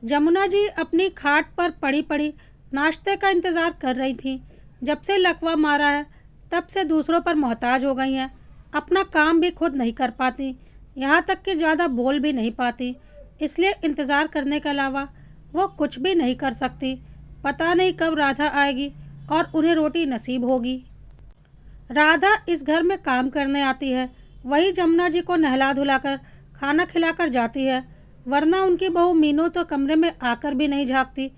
जमुना जी अपनी खाट पर पड़ी पड़ी नाश्ते का इंतज़ार कर रही थीं। जब से लकवा मारा है तब से दूसरों पर मोहताज हो गई हैं। अपना काम भी खुद नहीं कर पाती, यहाँ तक कि ज़्यादा बोल भी नहीं पाती। इसलिए इंतज़ार करने के अलावा वो कुछ भी नहीं कर सकती। पता नहीं कब राधा आएगी और उन्हें रोटी नसीब होगी। राधा इस घर में काम करने आती है, वही जमुना जी को नहला धुलाकर खाना खिलाकर जाती है, वरना उनकी बहू मीनू तो कमरे में आकर भी नहीं झांकती।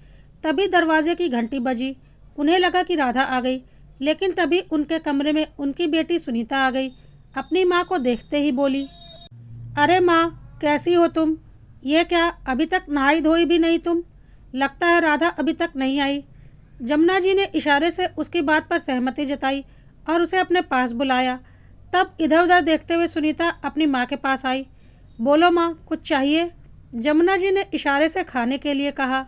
तभी दरवाजे की घंटी बजी। उन्हें लगा कि राधा आ गई, लेकिन तभी उनके कमरे में उनकी बेटी सुनीता आ गई। अपनी माँ को देखते ही बोली, अरे माँ, कैसी हो तुम? ये क्या, अभी तक नहाई धोई भी नहीं तुम? लगता है राधा अभी तक नहीं आई। जमुना जी ने इशारे से उसकी बात पर सहमति जताई और उसे अपने पास बुलाया। तब इधर उधर देखते हुए सुनीता अपनी माँ के पास आई। बोलो माँ, कुछ चाहिए? जमुना जी ने इशारे से खाने के लिए कहा।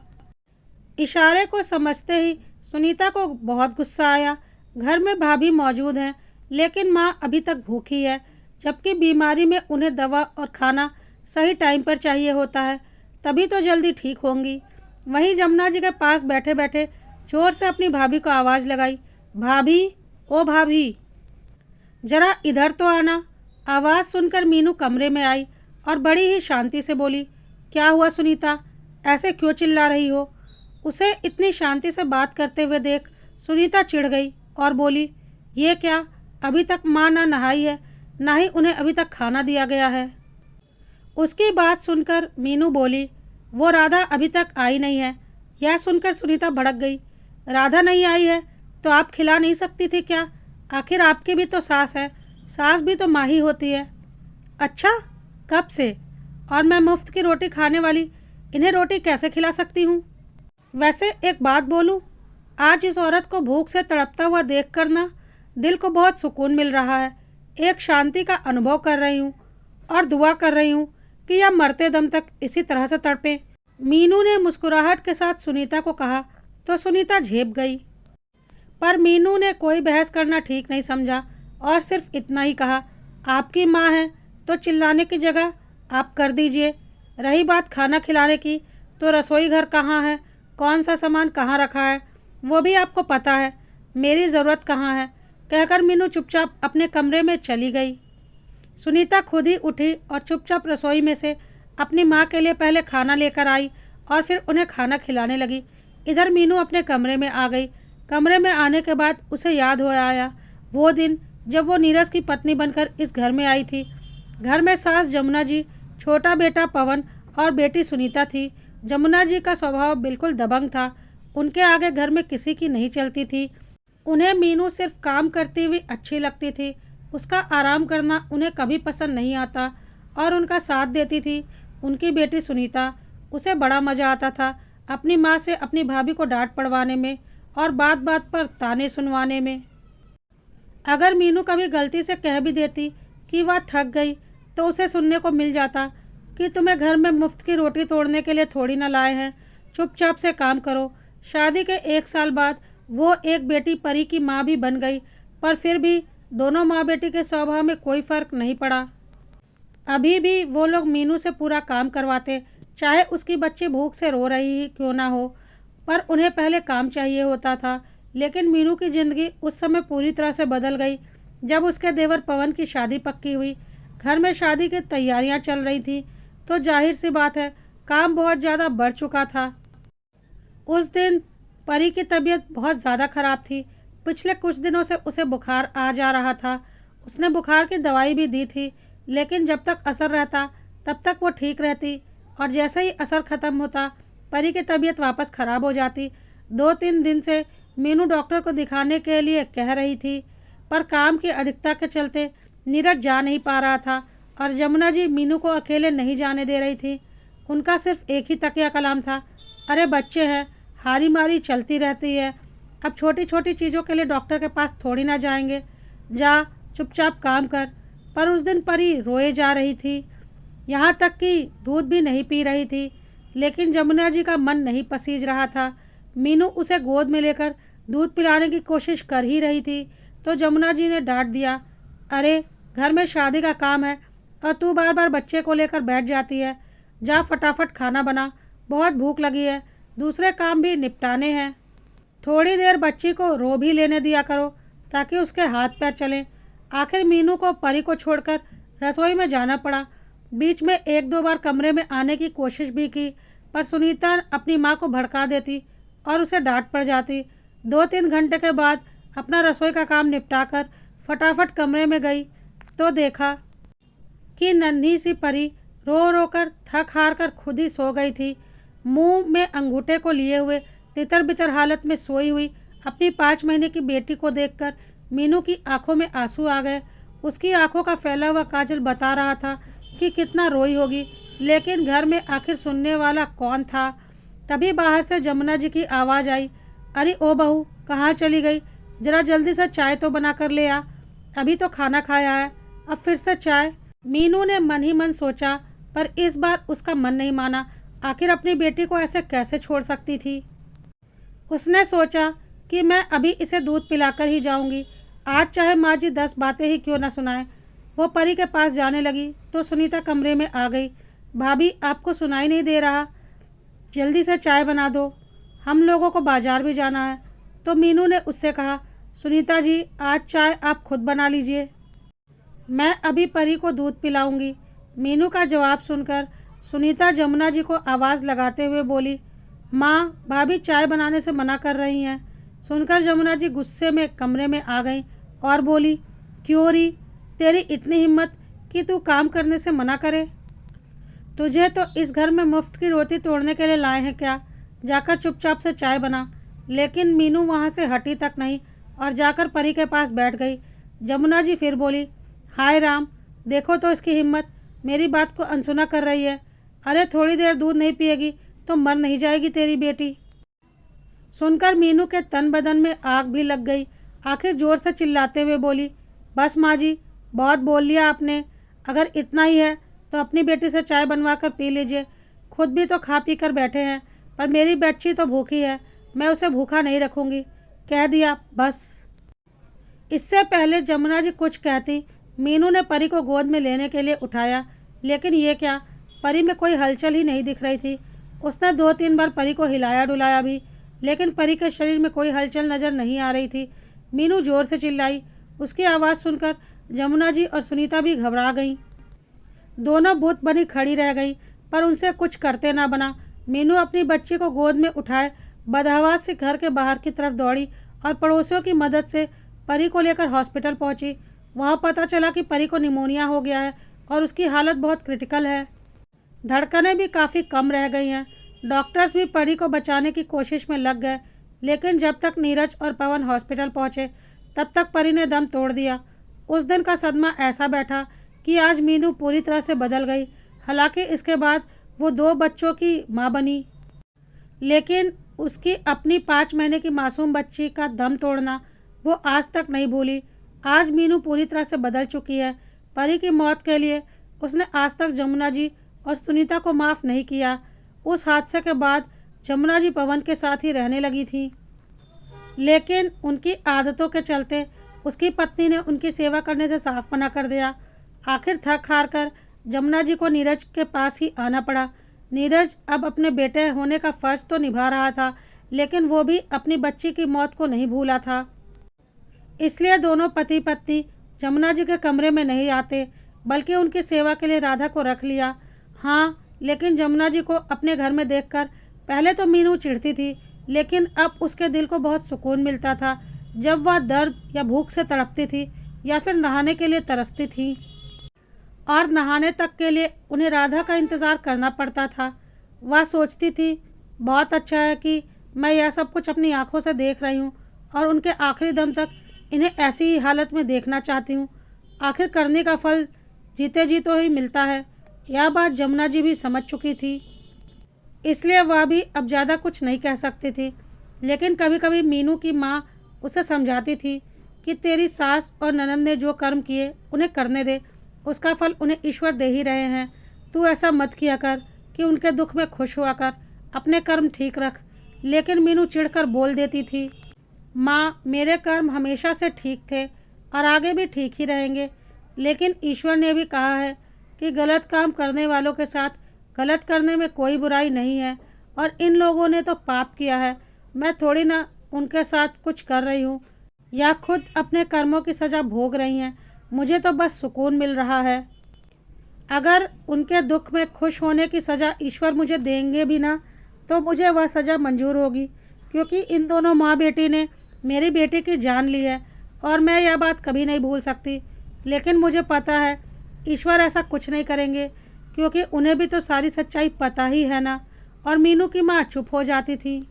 इशारे को समझते ही सुनीता को बहुत गुस्सा आया। घर में भाभी मौजूद हैं, लेकिन माँ अभी तक भूखी है, जबकि बीमारी में उन्हें दवा और खाना सही टाइम पर चाहिए होता है, तभी तो जल्दी ठीक होंगी। वहीं जमुना जी के पास बैठे बैठे जोर से अपनी भाभी को आवाज़ लगाई, भाभी, ओ भाभी, जरा इधर तो आना। आवाज़ सुनकर मीनू कमरे में आई और बड़ी ही शांति से बोली, क्या हुआ सुनीता, ऐसे क्यों चिल्ला रही हो? उसे इतनी शांति से बात करते हुए देख सुनीता चिढ़ गई और बोली, ये क्या, अभी तक माँ ना नहाई है, ना ही उन्हें अभी तक खाना दिया गया है। उसकी बात सुनकर मीनू बोली, वो राधा अभी तक आई नहीं है। यह सुनकर सुनीता भड़क गई। राधा नहीं आई है तो आप खिला नहीं सकती थी क्या? आखिर आपकी भी तो सास है, सास भी तो माँ ही होती है। अच्छा, कब से? और मैं मुफ्त की रोटी खाने वाली इन्हें रोटी कैसे खिला सकती हूँ? वैसे एक बात बोलूँ, आज इस औरत को भूख से तड़पता हुआ देख कर ना दिल को बहुत सुकून मिल रहा है। एक शांति का अनुभव कर रही हूँ और दुआ कर रही हूँ कि यह मरते दम तक इसी तरह से तड़पे। मीनू ने मुस्कुराहट के साथ सुनीता को कहा तो सुनीता झेप गई। पर मीनू ने कोई बहस करना ठीक नहीं समझा और सिर्फ इतना ही कहा, आपकी माँ है तो चिल्लाने की जगह आप कर दीजिए। रही बात खाना खिलाने की, तो रसोई घर कहाँ है, कौन सा सामान कहाँ रखा है, वो भी आपको पता है। मेरी ज़रूरत कहाँ है? कहकर मीनू चुपचाप अपने कमरे में चली गई। सुनीता खुद ही उठी और चुपचाप रसोई में से अपनी माँ के लिए पहले खाना लेकर आई और फिर उन्हें खाना खिलाने लगी। इधर मीनू अपने कमरे में आ गई। कमरे में आने के बाद उसे याद हो आया वो दिन जब वो नीरज की पत्नी बनकर इस घर में आई थी। घर में सास जमुना जी, छोटा बेटा पवन और बेटी सुनीता थी। जमुना जी का स्वभाव बिल्कुल दबंग था। उनके आगे घर में किसी की नहीं चलती थी। उन्हें मीनू सिर्फ काम करती हुई अच्छी लगती थी। उसका आराम करना उन्हें कभी पसंद नहीं आता और उनका साथ देती थी। उनकी बेटी सुनीता, उसे बड़ा मज़ा आता था अपनी माँ से अपनी भाभी को डांट पड़वाने में और बात बात पर ताने सुनवाने में। अगर मीनू कभी गलती से कह भी देती कि वह थक गई, तो उसे सुनने को मिल जाता कि तुम्हें घर में मुफ्त की रोटी तोड़ने के लिए थोड़ी ना लाए हैं, चुपचाप से काम करो। शादी के 1 साल बाद वो एक बेटी परी की माँ भी बन गई, पर फिर भी दोनों माँ बेटी के स्वभाव में कोई फ़र्क नहीं पड़ा। अभी भी वो लोग मीनू से पूरा काम करवाते, चाहे उसकी बच्ची भूख से रो रही ही क्यों ना हो। पर उन्हें पहले काम चाहिए होता था। लेकिन मीनू की ज़िंदगी उस समय पूरी तरह से बदल गई जब उसके देवर पवन की शादी पक्की हुई। घर में शादी की तैयारियां चल रही थी, तो जाहिर सी बात है काम बहुत ज़्यादा बढ़ चुका था। उस दिन परी की तबीयत बहुत ज़्यादा ख़राब थी। पिछले कुछ दिनों से उसे बुखार आ जा रहा था। उसने बुखार की दवाई भी दी थी, लेकिन जब तक असर रहता तब तक वो ठीक रहती और जैसे ही असर ख़त्म होता परी की तबीयत वापस ख़राब हो जाती। 2-3 दिन से मीनू डॉक्टर को दिखाने के लिए कह रही थी, पर काम की अधिकता के चलते नीरज जा नहीं पा रहा था और जमुना जी मीनू को अकेले नहीं जाने दे रही थी। उनका सिर्फ एक ही तकिया कलाम था, अरे बच्चे हैं, हारी मारी चलती रहती है, अब छोटी छोटी चीज़ों के लिए डॉक्टर के पास थोड़ी ना जाएंगे, जा चुपचाप काम कर। पर उस दिन परी रोए जा रही थी, यहाँ तक कि दूध भी नहीं पी रही थी। लेकिन जमुना जी का मन नहीं पसीज रहा था। मीनू उसे गोद में लेकर दूध पिलाने की कोशिश कर ही रही थी तो जमुना जी ने डांट दिया, अरे घर में शादी का काम है और तू बार बार बच्चे को लेकर बैठ जाती है, जा फटाफट खाना बना बहुत भूख लगी है, दूसरे काम भी निपटाने हैं। थोड़ी देर बच्ची को रो भी लेने दिया करो ताकि उसके हाथ पैर चलें। आखिर मीनू को परी को छोड़कर रसोई में जाना पड़ा। बीच में एक दो बार कमरे में आने की कोशिश भी की, पर सुनीता अपनी माँ को भड़का देती और उसे डांट पड़ जाती। 2-3 घंटे के बाद अपना रसोई का काम निपटाकर फटाफट कमरे में गई तो देखा कि नन्ही सी परी रो रो कर थक हार कर खुद ही सो गई थी। मुंह में अंगूठे को लिए हुए तितर बितर हालत में सोई हुई अपनी 5 महीने की बेटी को देखकर मीनू की आंखों में आंसू आ गए। उसकी आंखों का फैला हुआ काजल बता रहा था कि कितना रोई होगी, लेकिन घर में आखिर सुनने वाला कौन था। तभी बाहर से जमुना जी की आवाज़ आई, अरे ओ बहू, कहाँ चली गई? जरा जल्दी से चाय तो बना कर ले आ, अभी तो खाना खाया है, अब फिर से चाय। मीनू ने मन ही मन सोचा, पर इस बार उसका मन नहीं माना। आखिर अपनी बेटी को ऐसे कैसे छोड़ सकती थी। उसने सोचा कि मैं अभी इसे दूध पिलाकर ही जाऊंगी, आज चाहे माँ जी 10 बातें ही क्यों न सुनाए। वो परी के पास जाने लगी तो सुनीता कमरे में आ गई। भाभी, आपको सुनाई नहीं दे रहा? जल्दी से चाय बना दो, हम लोगों को बाजार भी जाना है। तो मीनू ने उससे कहा, सुनीता जी, आज चाय आप खुद बना लीजिए, मैं अभी परी को दूध पिलाऊंगी। मीनू का जवाब सुनकर सुनीता जमुना जी को आवाज़ लगाते हुए बोली, माँ, भाभी चाय बनाने से मना कर रही हैं। सुनकर जमुना जी गुस्से में कमरे में आ गईं और बोली, क्यों री, तेरी इतनी हिम्मत कि तू काम करने से मना करे? तुझे तो इस घर में मुफ्त की रोटी तोड़ने के लिए लाए हैं क्या? जाकर चुपचाप से चाय बना। लेकिन मीनू वहाँ से हटी तक नहीं और जाकर परी के पास बैठ गई। जमुना जी फिर बोली, हाय राम, देखो तो इसकी हिम्मत, मेरी बात को अनसुना कर रही है। अरे थोड़ी देर दूध नहीं पिएगी तो मर नहीं जाएगी तेरी बेटी? सुनकर मीनू के तन बदन में आग भी लग गई। आखिर जोर से चिल्लाते हुए बोली, बस माँ जी, बहुत बोल लिया आपने। अगर इतना ही है तो अपनी बेटी से चाय बनवा कर पी लीजिए, खुद भी तो खा पी कर बैठे हैं। पर मेरी बच्ची तो भूखी है, मैं उसे भूखा नहीं रखूँगी, कह दिया बस। इससे पहले जमुना जी कुछ कहती, मीनू ने परी को गोद में लेने के लिए उठाया, लेकिन ये क्या, परी में कोई हलचल ही नहीं दिख रही थी। उसने 2-3 बार परी को हिलाया डुलाया भी, लेकिन परी के शरीर में कोई हलचल नज़र नहीं आ रही थी। मीनू जोर से चिल्लाई। उसकी आवाज़ सुनकर जमुना जी और सुनीता भी घबरा गईं। दोनों बुत बनी खड़ी रह गई, पर उनसे कुछ करते ना बना। मीनू अपनी बच्ची को गोद में उठाए बदहवास से घर के बाहर की तरफ दौड़ी और पड़ोसियों की मदद से परी को लेकर हॉस्पिटल पहुंची। वहां पता चला कि परी को निमोनिया हो गया है और उसकी हालत बहुत क्रिटिकल है। धड़कनें भी काफ़ी कम रह गई हैं। डॉक्टर्स भी परी को बचाने की कोशिश में लग गए, लेकिन जब तक नीरज और पवन हॉस्पिटल पहुंचे तब तक परी ने दम तोड़ दिया। उस दिन का सदमा ऐसा बैठा कि आज मीनू पूरी तरह से बदल गई। हालांकि इसके बाद वो 2 बच्चों की माँ बनी, लेकिन उसकी अपनी 5 महीने की मासूम बच्ची का दम तोड़ना वो आज तक नहीं भूली। आज मीनू पूरी तरह से बदल चुकी है। परी की मौत के लिए उसने आज तक जमुना जी और सुनीता को माफ़ नहीं किया। उस हादसे के बाद जमुना जी पवन के साथ ही रहने लगी थी, लेकिन उनकी आदतों के चलते उसकी पत्नी ने उनकी सेवा करने से साफ मना कर दिया। आखिर थक हार कर जमुना जी को नीरज के पास ही आना पड़ा। नीरज अब अपने बेटे होने का फ़र्ज तो निभा रहा था, लेकिन वो भी अपनी बच्ची की मौत को नहीं भूला था। इसलिए दोनों पति पत्नी जमुना जी के कमरे में नहीं आते, बल्कि उनकी सेवा के लिए राधा को रख लिया। हाँ, लेकिन जमुना जी को अपने घर में देखकर पहले तो मीनू चिढ़ती थी, लेकिन अब उसके दिल को बहुत सुकून मिलता था जब वह दर्द या भूख से तड़पती थी या फिर नहाने के लिए तरसती थी। और नहाने तक के लिए उन्हें राधा का इंतज़ार करना पड़ता था। वह सोचती थी, बहुत अच्छा है कि मैं यह सब कुछ अपनी आंखों से देख रही हूँ और उनके आखिरी दम तक इन्हें ऐसी ही हालत में देखना चाहती हूँ। आखिर करने का फल जीते जी तो ही मिलता है। यह बात जमुना जी भी समझ चुकी थी, इसलिए वह भी अब ज़्यादा कुछ नहीं कह सकती थी। लेकिन कभी कभी मीनू की माँ उसे समझाती थी कि तेरी सास और ननद ने जो कर्म किए उन्हें करने दे, उसका फल उन्हें ईश्वर दे ही रहे हैं। तू ऐसा मत किया कर कि उनके दुख में खुश हुआ कर, अपने कर्म ठीक रख। लेकिन मीनू चिढ़कर बोल देती थी, माँ, मेरे कर्म हमेशा से ठीक थे और आगे भी ठीक ही रहेंगे, लेकिन ईश्वर ने भी कहा है कि गलत काम करने वालों के साथ गलत करने में कोई बुराई नहीं है और इन लोगों ने तो पाप किया है, मैं थोड़ी ना उनके साथ कुछ कर रही हूँ या खुद अपने कर्मों की सज़ा भोग रही हैं। मुझे तो बस सुकून मिल रहा है। अगर उनके दुख में खुश होने की सज़ा ईश्वर मुझे देंगे भी ना, तो मुझे वह सज़ा मंजूर होगी, क्योंकि इन दोनों माँ बेटी ने मेरी बेटी की जान ली है और मैं यह बात कभी नहीं भूल सकती। लेकिन मुझे पता है ईश्वर ऐसा कुछ नहीं करेंगे, क्योंकि उन्हें भी तो सारी सच्चाई पता ही है ना। और मीनू की माँ चुप हो जाती थी।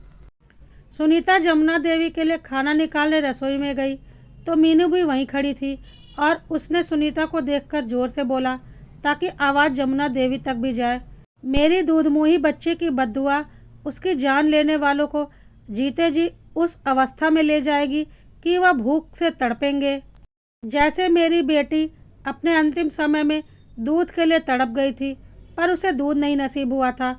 सुनीता जमुना देवी के लिए खाना निकालने रसोई में गई तो मीनू भी वहीं खड़ी थी और उसने सुनीता को देखकर जोर से बोला ताकि आवाज़ जमुना देवी तक भी जाए, मेरी दूधमुही बच्चे की बद्दुआ उसकी जान लेने वालों को जीते जी उस अवस्था में ले जाएगी कि वह भूख से तड़पेंगे, जैसे मेरी बेटी अपने अंतिम समय में दूध के लिए तड़प गई थी पर उसे दूध नहीं नसीब हुआ था।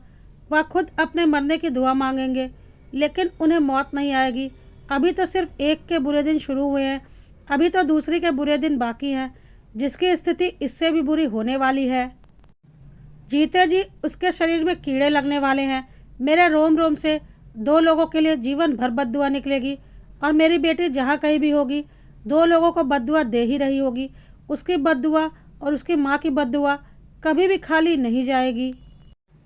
वह खुद अपने मरने की दुआ मांगेंगे, लेकिन उन्हें मौत नहीं आएगी। अभी तो सिर्फ एक के बुरे दिन शुरू हुए हैं, अभी तो दूसरी के बुरे दिन बाकी हैं, जिसकी स्थिति इससे भी बुरी होने वाली है। जीते जी उसके शरीर में कीड़े लगने वाले हैं। मेरे रोम रोम से दो लोगों के लिए जीवन भर बद्दुआ निकलेगी और मेरी बेटी जहाँ कहीं भी होगी दो लोगों को बद्दुआ दे ही रही होगी। उसकी बद्दुआ और उसकी माँ की बद्दुआ कभी भी खाली नहीं जाएगी।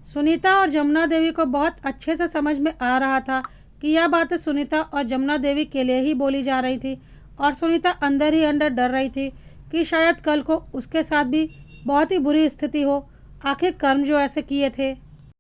सुनीता और जमुना देवी को बहुत अच्छे से समझ में आ रहा था कि यह बातें सुनीता और जमुना देवी के लिए ही बोली जा रही थी और सुनीता अंदर ही अंदर डर रही थी कि शायद कल को उसके साथ भी बहुत ही बुरी स्थिति हो। आखिर कर्म जो ऐसे किए थे